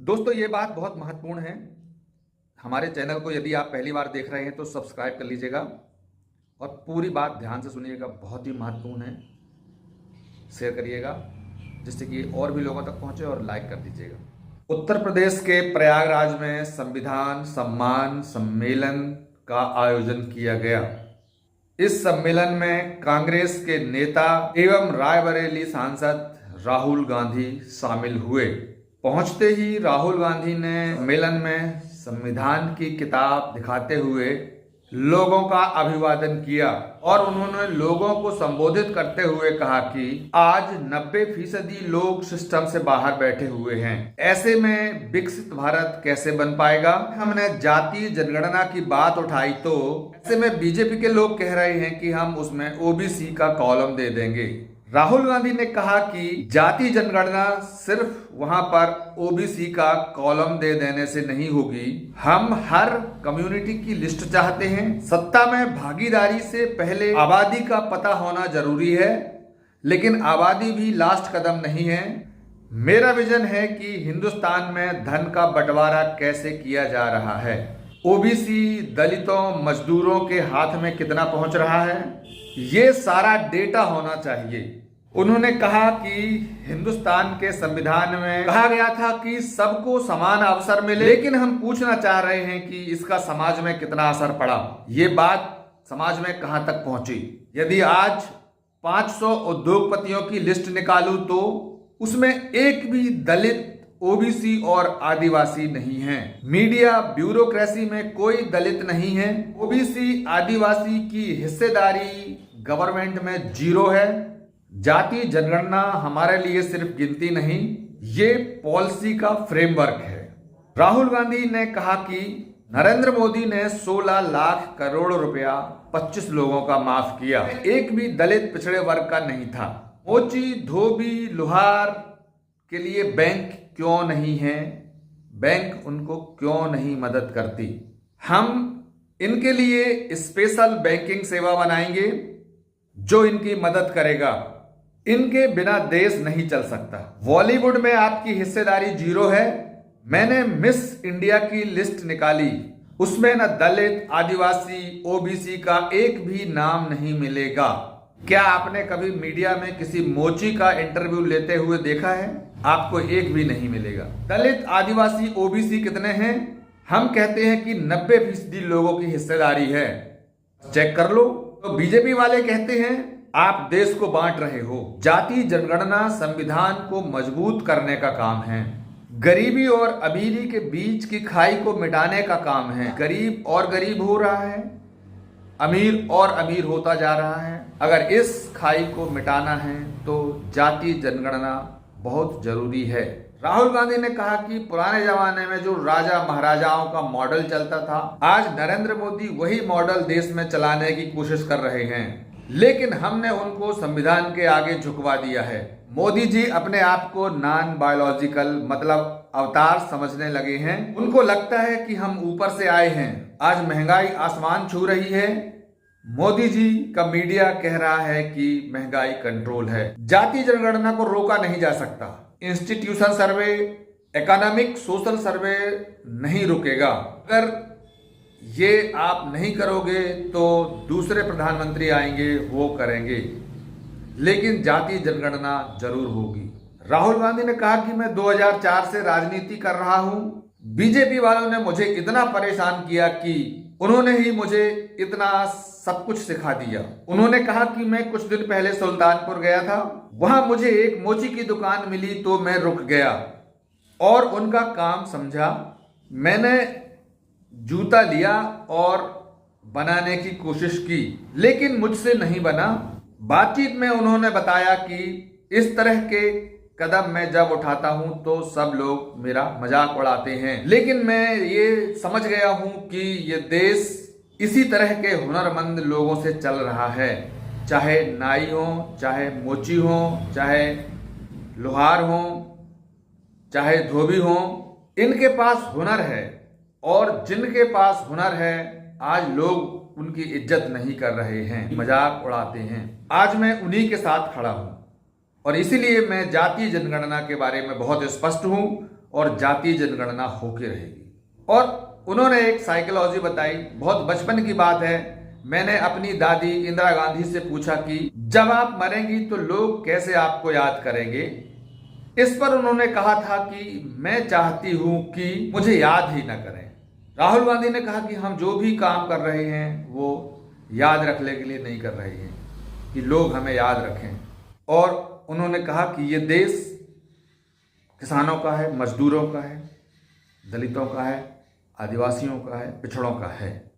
दोस्तों ये बात बहुत महत्वपूर्ण है। हमारे चैनल को यदि आप पहली बार देख रहे हैं तो सब्सक्राइब कर लीजिएगा और पूरी बात ध्यान से सुनिएगा, बहुत ही महत्वपूर्ण है। शेयर करिएगा जिससे कि और भी लोगों तक पहुंचे और लाइक कर दीजिएगा। उत्तर प्रदेश के प्रयागराज में संविधान सम्मान सम्मेलन का आयोजन किया गया। इस सम्मेलन में कांग्रेस के नेता एवं रायबरेली सांसद राहुल गांधी शामिल हुए। पहुंचते ही राहुल गांधी ने सम्मेलन में संविधान की किताब दिखाते हुए लोगों का अभिवादन किया और उन्होंने लोगों को संबोधित करते हुए कहा कि आज 90% लोग सिस्टम से बाहर बैठे हुए हैं। ऐसे में विकसित भारत कैसे बन पाएगा। हमने जातीय जनगणना की बात उठाई तो ऐसे में बीजेपी के लोग कह रहे हैं कि हम उसमें ओबीसी का कॉलम दे देंगे। राहुल गांधी ने कहा कि जाति जनगणना सिर्फ वहां पर ओबीसी का कॉलम दे देने से नहीं होगी। हम हर कम्युनिटी की लिस्ट चाहते हैं। सत्ता में भागीदारी से पहले आबादी का पता होना जरूरी है, लेकिन आबादी भी लास्ट कदम नहीं है। मेरा विजन है कि हिंदुस्तान में धन का बंटवारा कैसे किया जा रहा है, ओबीसी दलितों मजदूरों के हाथ में कितना पहुंच रहा है, ये सारा डेटा होना चाहिए। उन्होंने कहा कि हिंदुस्तान के संविधान में कहा गया था कि सबको समान अवसर मिले, लेकिन हम पूछना चाह रहे हैं कि इसका समाज में कितना असर पड़ा, ये बात समाज में कहां तक पहुंची। यदि आज 500 उद्योगपतियों की लिस्ट निकालूं तो उसमें एक भी दलित ओबीसी और आदिवासी नहीं है। मीडिया ब्यूरोक्रेसी में कोई दलित नहीं है। ओबीसी आदिवासी की हिस्सेदारी गवर्नमेंट में 0 है। जाति जनगणना हमारे लिए सिर्फ गिनती नहीं, ये पॉलिसी का फ्रेमवर्क है। राहुल गांधी ने कहा कि नरेंद्र मोदी ने 16 लाख करोड़ रुपया 25 लोगों का माफ किया। एक भी दलित पिछड़े वर्ग का नहीं था। मोची धोबी लुहार के लिए बैंक क्यों नहीं है, बैंक उनको क्यों नहीं मदद करती। हम इनके लिए स्पेशल बैंकिंग सेवा बनाएंगे जो इनकी मदद करेगा। इनके बिना देश नहीं चल सकता। बॉलीवुड में आपकी हिस्सेदारी 0 है। मैंने मिस इंडिया की लिस्ट निकाली, उसमें न दलित आदिवासी ओबीसी का एक भी नाम नहीं मिलेगा। क्या आपने कभी मीडिया में किसी मोची का इंटरव्यू लेते हुए देखा है? आपको एक भी नहीं मिलेगा। दलित आदिवासी ओबीसी कितने हैं? हम कहते हैं कि 90% लोगों की हिस्सेदारी है। चेक कर लो। तो बीजेपी वाले कहते हैं आप देश को बांट रहे हो। जाति जनगणना संविधान को मजबूत करने का काम है। गरीबी और अमीरी के बीच की खाई को मिटाने का काम है। गरीब और गरीब हो रहा है, अमीर और अमीर होता जा रहा है। अगर इस खाई को मिटाना है तो जाति जनगणना बहुत जरूरी है। राहुल गांधी ने कहा कि पुराने जमाने में जो राजा महाराजाओं का मॉडल चलता था, आज नरेंद्र मोदी वही मॉडल देश में चलाने की कोशिश कर रहे हैं, लेकिन हमने उनको संविधान के आगे झुकवा दिया है। मोदी जी अपने आप को नॉन बायोलॉजिकल मतलब अवतार समझने लगे हैं। उनको लगता है कि हम ऊपर से आए हैं। आज महंगाई आसमान छू रही है। मोदी जी का मीडिया कह रहा है कि महंगाई कंट्रोल है। जाति जनगणना को रोका नहीं जा सकता। इंस्टीट्यूशन सर्वे, इकोनॉमिक सोशल सर्वे नहीं रुकेगा। अगर ये आप नहीं करोगे तो दूसरे प्रधानमंत्री आएंगे, वो करेंगे, लेकिन जाति जनगणना जरूर होगी। राहुल गांधी ने कहा कि मैं 2004 से राजनीति कर रहा हूं। बीजेपी वालों ने मुझे इतना परेशान किया कि उन्होंने ही मुझे इतना सब कुछ सिखा दिया। उन्होंने कहा कि मैं कुछ दिन पहले सुल्तानपुर गया था, वहां मुझे एक मोची की दुकान मिली तो मैं रुक गया और उनका काम समझा। मैंने जूता लिया और बनाने की कोशिश की, लेकिन मुझसे नहीं बना। बातचीत में उन्होंने बताया कि इस तरह के कदम मैं जब उठाता हूं तो सब लोग मेरा मजाक उड़ाते हैं, लेकिन मैं ये समझ गया हूं कि ये देश इसी तरह के हुनरमंद लोगों से चल रहा है। चाहे नाई हो, चाहे मोची हो, चाहे लोहार हो, चाहे धोबी हो, इनके पास हुनर है और जिनके पास हुनर है आज लोग उनकी इज्जत नहीं कर रहे हैं, मजाक उड़ाते हैं। आज मैं उन्हीं के साथ खड़ा हूं और इसीलिए मैं जातीय जनगणना के बारे में बहुत स्पष्ट हूं और जातीय जनगणना होके रहेगी। और उन्होंने एक साइकोलॉजी बताई, बहुत बचपन की बात है। मैंने अपनी दादी इंदिरा गांधी से पूछा कि जब आप मरेंगी तो लोग कैसे आपको याद करेंगे। इस पर उन्होंने कहा था कि मैं चाहती हूं कि मुझे याद ही ना करें। राहुल गांधी ने कहा कि हम जो भी काम कर रहे हैं वो याद रखने के लिए नहीं कर रहे हैं, कि लोग हमें याद रखें। और उन्होंने कहा कि ये देश किसानों का है, मजदूरों का है, दलितों का है, आदिवासियों का है, पिछड़ों का है।